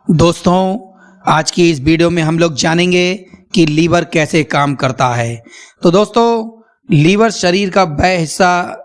दोस्तों, आज की इस वीडियो में हम लोग जानेंगे कि लीवर कैसे काम करता है। तो दोस्तों, लीवर शरीर का वह हिस्सा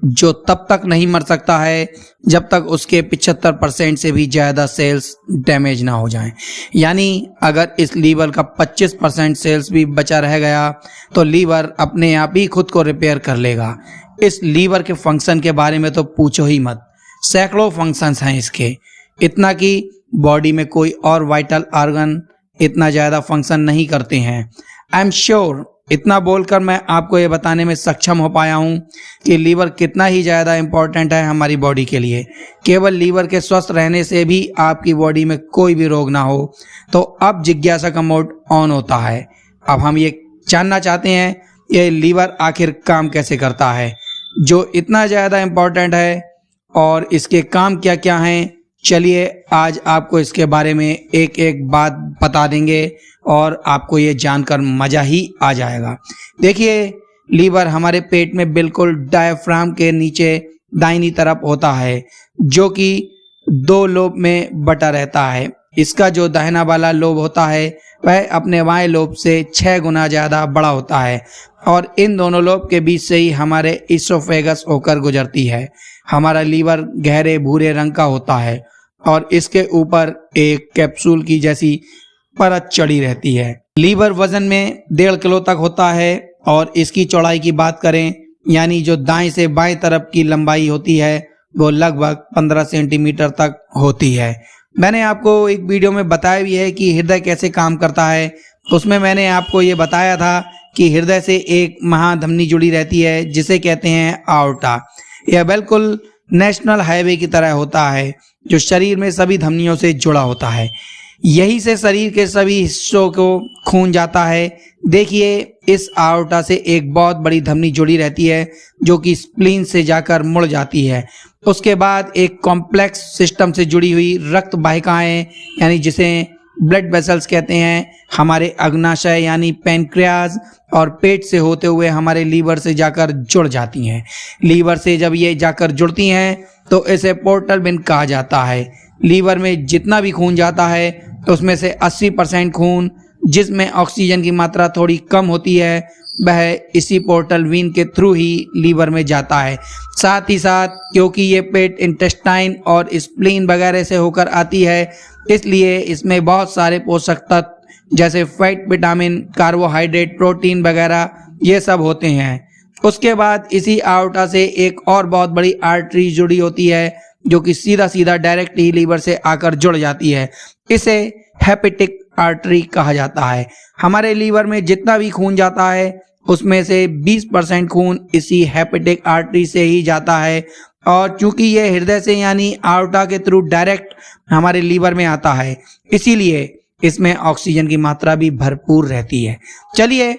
जो तब तक नहीं मर सकता है जब तक उसके 75% से भी ज़्यादा सेल्स डैमेज ना हो जाएं। यानी अगर इस लीवर का 25% सेल्स भी बचा रह गया तो लीवर अपने आप ही खुद को रिपेयर कर लेगा। इस लीवर के फंक्शन के बारे में तो पूछो ही मत, सैकड़ों फंक्शंस हैं इसके। इतना कि बॉडी में कोई और वाइटल ऑर्गन इतना ज़्यादा फंक्शन नहीं करते हैं। आई एम श्योर इतना बोलकर मैं आपको ये बताने में सक्षम हो पाया हूँ कि लीवर कितना ही ज़्यादा इम्पोर्टेंट है हमारी बॉडी के लिए। केवल लीवर के स्वस्थ रहने से भी आपकी बॉडी में कोई भी रोग ना हो। तो अब जिज्ञासा का मोड ऑन होता है। अब हम ये जानना चाहते हैं ये लीवर आखिर काम कैसे करता है, जो इतना ज़्यादा इम्पोर्टेंट है, और इसके काम क्या क्या हैं। चलिए आज आपको इसके बारे में एक एक बात बता देंगे और आपको ये जानकर मज़ा ही आ जाएगा। देखिए, लीवर हमारे पेट में बिल्कुल डायफ्राम के नीचे दाहिनी तरफ होता है, जो कि दो लोब में बटा रहता है। इसका जो दाहिना वाला लोब होता है वह अपने बाएं लोब से 6 गुना ज़्यादा बड़ा होता है और इन दोनों लोब के बीच से ही हमारे इसोफेगस होकर गुजरती है। हमारा लीवर गहरे भूरे रंग का होता है और इसके ऊपर एक कैप्सूल की जैसी परत चढ़ी रहती है। लीवर वजन में 1.5 किलो तक होता है और इसकी चौड़ाई की बात करें, यानी जो दाएं से बाएं तरफ की लंबाई होती है वो लगभग 15 सेंटीमीटर तक होती है। मैंने आपको एक वीडियो में बताया भी है कि हृदय कैसे काम करता है। उसमें मैंने आपको ये बताया था कि हृदय से एक महाधमनी जुड़ी रहती है जिसे कहते हैं आर्टा। यह बिल्कुल नेशनल हाईवे की तरह होता है जो शरीर में सभी धमनियों से जुड़ा होता है। यही से शरीर के सभी हिस्सों को खून जाता है। देखिए, इस आर्टा से एक बहुत बड़ी धमनी जुड़ी रहती है जो कि स्प्लीन से जाकर मुड़ जाती है। उसके बाद एक कॉम्प्लेक्स सिस्टम से जुड़ी हुई रक्त वाहिकाएं, यानी जिसे ब्लड वेसल्स कहते हैं, हमारे अग्नाशय यानी पैनक्रियाज और पेट से होते हुए हमारे लीवर से जाकर जुड़ जाती हैं। लीवर से जब ये जाकर जुड़ती हैं तो इसे पोर्टल वेन कहा जाता है। लीवर में जितना भी खून जाता है उसमें से 80% खून, जिसमें ऑक्सीजन की मात्रा थोड़ी कम होती है, वह इसी पोर्टल वेन के थ्रू ही लीवर में जाता है। साथ ही साथ क्योंकि ये पेट इंटेस्टाइन और स्प्लीन वगैरह से होकर आती है, इसलिए इसमें बहुत सारे पोषक तत्व जैसे फैट, विटामिन, कार्बोहाइड्रेट, प्रोटीन वगैरह ये सब होते हैं। उसके बाद इसी आर्टा से एक और बहुत बड़ी आर्टरी जुड़ी होती है जो कि सीधा सीधा डायरेक्ट ही लीवर से आकर जुड़ जाती है। इसे हेपेटिक आर्टरी कहा जाता है। हमारे लीवर में जितना भी खून जाता है उसमें से 20% खून इसी हेपेटिक आर्टरी से ही जाता है, और चूंकि ये हृदय से यानी आर्टा के थ्रू डायरेक्ट हमारे लीवर में आता है, इसीलिए इसमें ऑक्सीजन की मात्रा भी भरपूर रहती है। चलिए,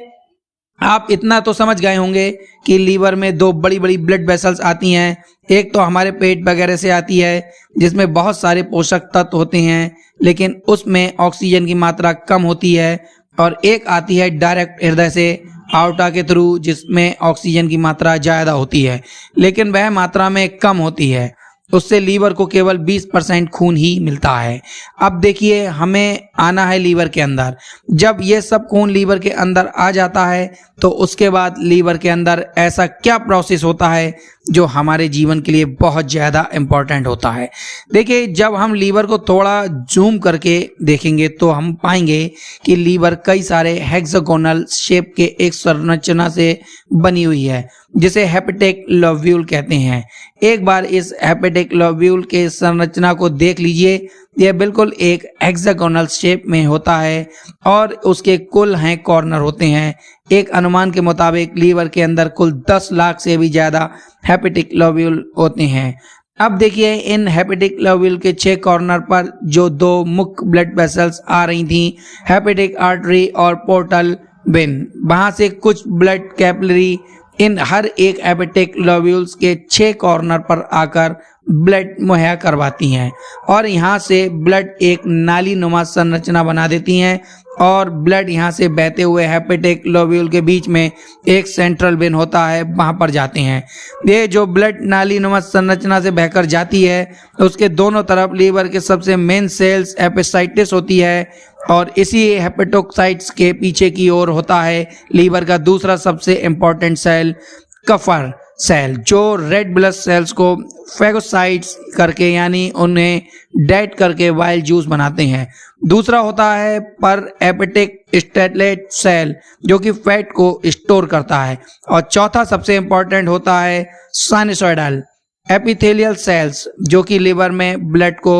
आप इतना तो समझ गए होंगे कि लीवर में 2 बड़ी बड़ी ब्लड वेसल्स आती हैं। एक तो हमारे पेट वगैरह से आती है जिसमें बहुत सारे पोषक तत्व होते हैं लेकिन उसमें ऑक्सीजन की मात्रा कम होती है, और एक आती है डायरेक्ट हृदय से आर्टा के थ्रू जिसमें ऑक्सीजन की मात्रा ज़्यादा होती है लेकिन वह मात्रा में कम होती है। उससे लीवर को केवल 20% खून ही मिलता है। अब देखिए, हमें आना है लीवर के अंदर। जब ये सब खून लीवर के अंदर आ जाता है तो उसके बाद लीवर के अंदर ऐसा क्या प्रोसेस होता है जो हमारे जीवन के लिए बहुत ज़्यादा इम्पोर्टेंट होता है। देखिए, जब हम लीवर को थोड़ा जूम करके देखेंगे तो हम पाएंगे कि लीवर कई सारे हेक्सागोनल शेप के एक संरचना से बनी हुई है जिसे हेपेटिक लोब्यूल कहते हैं। एक बार इस हेपेटिक लोब्यूल के संरचना को देख लीजिए। यह बिल्कुल एक हेक्सागोनल शेप में होता है और उसके कुल हैं कॉर्नर होते हैं। एक अनुमान के मुताबिक लीवर के अंदर कुल 10 लाख से भी ज़्यादा हेपेटिक लोब्यूल होते हैं। अब देखिए, इन हेपेटिक लोब्यूल के 6 कॉर्नर पर जो 2 मुख्य ब्लड वेसल्स आ रही थी, हेपेटिक आर्टरी और पोर्टल वेन, वहाँ से कुछ ब्लड कैपिलरी इन हर एक हेपेटिक लोब्यूल्स के 6 कॉर्नर पर आकर ब्लड मुहैया करवाती हैं और यहाँ से ब्लड एक नाली नुमा संरचना बना देती हैं और ब्लड यहाँ से बहते हुए हेपेटिक लोब्यूल के बीच में एक सेंट्रल वेन होता है, वहाँ पर जाते हैं। ये जो ब्लड नाली नुमा संरचना से बहकर जाती है तो उसके दोनों तरफ लीवर के सबसे मेन सेल्स हेपेसाइटिस होती है और इसी हेपेटोसाइट्स के पीछे की ओर होता है लीवर का दूसरा सबसे इम्पोर्टेंट सेल कफर सेल, जो रेड ब्लड सेल्स को फैगोसाइट्स करके यानी उन्हें डेड करके वाइल्ड जूस बनाते हैं। दूसरा होता है पर एपेटिक स्टेटलेट सेल जो कि फैट को स्टोर करता है और चौथा सबसे इंपॉर्टेंट होता है साइनसोइडल एपिथेलियल सेल्स जो कि लीवर में ब्लड को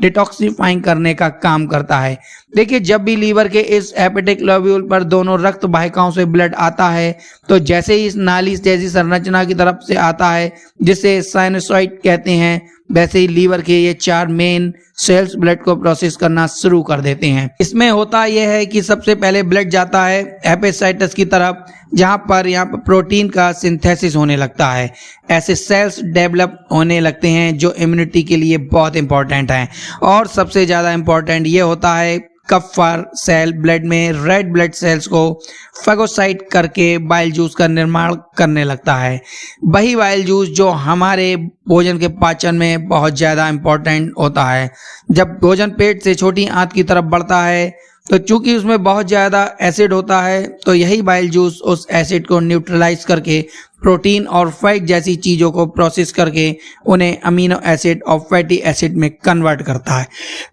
डिटॉक्सिफाइंग करने का काम करता है। देखिए, जब भी लीवर के इस हेपेटिक लोब्यूल पर दोनों रक्त वाहिकाओं से ब्लड आता है तो जैसे ही इस नाली जैसी संरचना की तरफ से आता है जिसे साइनसॉइड कहते हैं, वैसे ही लीवर के ये चार मेन सेल्स ब्लड को प्रोसेस करना शुरू कर देते हैं। इसमें होता यह है कि सबसे पहले ब्लड जाता है हेपेसाइटिस की तरफ जहां पर यहाँ पर प्रोटीन का सिंथेसिस होने लगता है। ऐसे सेल्स डेवलप होने लगते हैं जो इम्यूनिटी के लिए बहुत इंपॉर्टेंट हैं और सबसे ज़्यादा इंपॉर्टेंट ये होता है कफर सेल ब्लड में रेड ब्लड सेल्स को फैगोसाइट करके बाइल जूस का निर्माण करने लगता है। वही बाइल जूस जो हमारे भोजन के पाचन में बहुत ज़्यादा इम्पोर्टेंट होता है। जब भोजन पेट से छोटी आंत की तरफ बढ़ता है तो चूंकि उसमें बहुत ज़्यादा एसिड होता है तो यही बाइल जूस उस एसिड को न्यूट्रलाइज करके प्रोटीन और फैट जैसी चीज़ों को प्रोसेस करके उन्हें अमीनो एसिड और फैटी एसिड में कन्वर्ट करता है।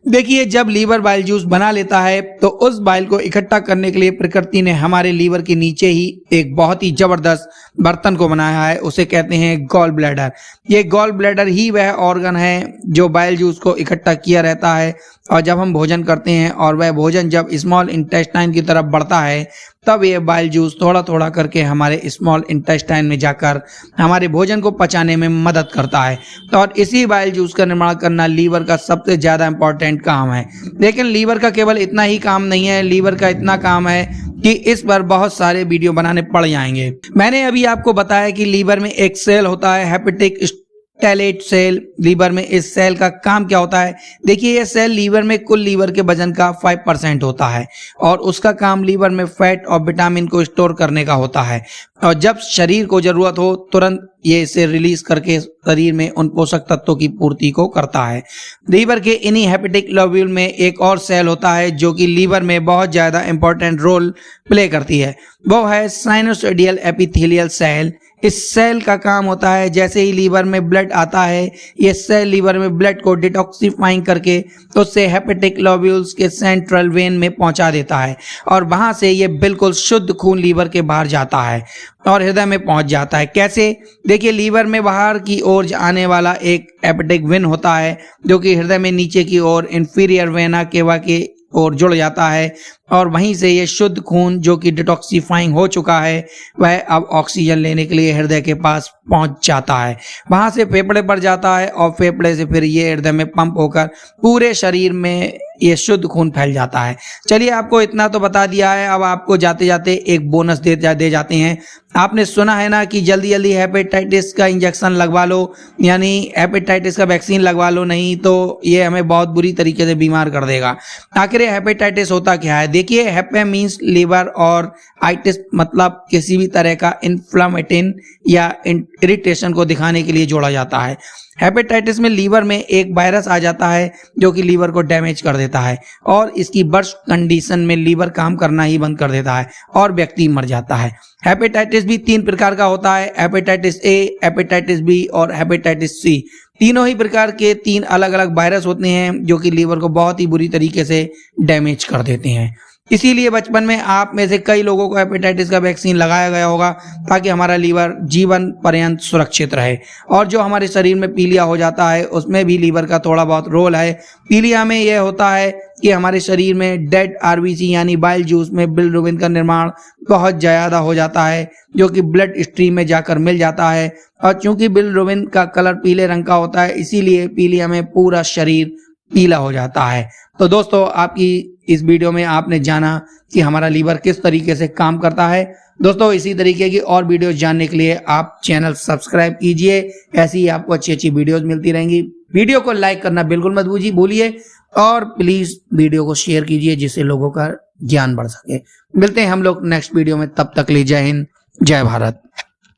देखिए, जब लीवर बाइल जूस बना लेता है तो उस बाइल को इकट्ठा करने के लिए प्रकृति ने हमारे लीवर के नीचे ही एक बहुत ही ज़बरदस्त बर्तन को बनाया है, उसे कहते हैं गॉल ब्लैडर। ये गॉल ब्लैडर ही वह ऑर्गन है जो बाइल जूस को इकट्ठा किया रहता है और जब हम भोजन करते हैं और वह भोजन जब स्मॉल इंटेस्टाइन की तरफ बढ़ता है तब ये बाइल जूस थोड़ा थोड़ा करके हमारे स्मॉल इंटेस्टाइन में जाकर हमारे भोजन को पचाने में मदद करता है। तो और इसी बाइल जूस का निर्माण करना लीवर का सबसे ज़्यादा इम्पोर्टेंट काम है। लेकिन लीवर का केवल इतना ही काम नहीं है, लीवर का इतना काम है कि इस पर बहुत सारे वीडियो बनाने पड़ जाएंगे। मैंने अभी आपको बताया कि लीवर में एक सेल होता है हेपेटिक स्टेटलेट सेल। लीवर में इस सेल का काम क्या होता है? देखिए, यह सेल लीवर में कुल लीवर के वजन का 5% होता है और उसका काम लीवर में फैट और विटामिन को स्टोर करने का होता है और जब शरीर को जरूरत हो तुरंत ये इसे रिलीज करके शरीर में उन पोषक तत्वों की पूर्ति को करता है। लीवर के इन्हीं हेपेटिक लोब्यूल में एक और सेल होता है जो कि लीवर में बहुत ज़्यादा इंपॉर्टेंट रोल प्ले करती है, वो है साइनोसोइडियल एपिथेलियल सेल। इस सेल का काम होता है जैसे ही लीवर में ब्लड आता है ये सेल लीवर में ब्लड को डिटॉक्सिफाइंग करके उससे हेपेटिक लोब्यूल्स के सेंट्रल वेन में पहुंचा देता है और वहां से ये बिल्कुल शुद्ध खून लीवर के बाहर जाता है और हृदय में पहुंच जाता है। कैसे? देखिए, लीवर में बाहर की ओर आने वाला एक हेपेटिक वेन होता है जो कि हृदय में नीचे की ओर इंफीरियर वेना केवा के और जुड़ जाता है और वहीं से ये शुद्ध खून जो कि डिटॉक्सिफाइंग हो चुका है वह अब ऑक्सीजन लेने के लिए हृदय के पास पहुंच जाता है। वहां से फेफड़े पर जाता है और फेफड़े से फिर ये हृदय में पंप होकर पूरे शरीर में ये शुद्ध खून फैल जाता है। चलिए, आपको इतना तो बता दिया है, अब आपको जाते जाते एक बोनस दे जाते हैं। आपने सुना है ना कि जल्दी जल्दी हेपेटाइटिस का इंजेक्शन लगवा लो, यानी हेपेटाइटिस का वैक्सीन लगवा लो, नहीं तो ये हमें बहुत बुरी तरीके से बीमार कर देगा। आखिर हेपेटाइटिस होता क्या है? देखिए, हेपे मीन्स लीवर और आइटिस मतलब किसी भी तरह का इन्फ्लेमेटिन या इरिटेशन को दिखाने के लिए जोड़ा जाता है। हेपेटाइटिस में लीवर में एक वायरस आ जाता है जो कि लीवर को डैमेज कर देता है और इसकी वर्स्ट कंडीशन में लीवर काम करना ही बंद कर देता है और व्यक्ति मर जाता है। हेपेटाइटिस भी 3 प्रकार का होता है, हेपेटाइटिस ए, हेपेटाइटिस बी और हेपेटाइटिस सी। तीनों ही प्रकार के 3 अलग अलग वायरस होते हैं जो कि लीवर को बहुत ही बुरी तरीके से डैमेज कर देते हैं। इसीलिए बचपन में आप में से कई लोगों को हेपेटाइटिस का वैक्सीन लगाया गया होगा ताकि हमारा लीवर जीवन पर्यंत सुरक्षित रहे। और जो हमारे शरीर में पीलिया हो जाता है उसमें भी लीवर का थोड़ा बहुत रोल है। पीलिया में यह होता है कि हमारे शरीर में डेड आरबीसी यानी बाइल जूस में बिलिरुबिन का निर्माण बहुत ज़्यादा हो जाता है जो कि ब्लड स्ट्रीम में जाकर मिल जाता है और चूंकि बिलिरुबिन का कलर पीले रंग का होता है इसीलिए पीलिया में पूरा शरीर पीला हो जाता है। तो दोस्तों, आपकी इस वीडियो में आपने जाना कि हमारा लीवर किस तरीके से काम करता है। दोस्तों इसी तरीके की और वीडियोस जानने के लिए आप चैनल सब्सक्राइब कीजिए, ऐसी ही आपको अच्छी अच्छी वीडियोस मिलती रहेंगी। वीडियो को लाइक करना बिल्कुल मत भूलिए और प्लीज वीडियो को शेयर कीजिए जिससे लोगों का ज्ञान बढ़ सके। मिलते हैं हम लोग नेक्स्ट वीडियो में, तब तक ले जय हिंद, जय भारत।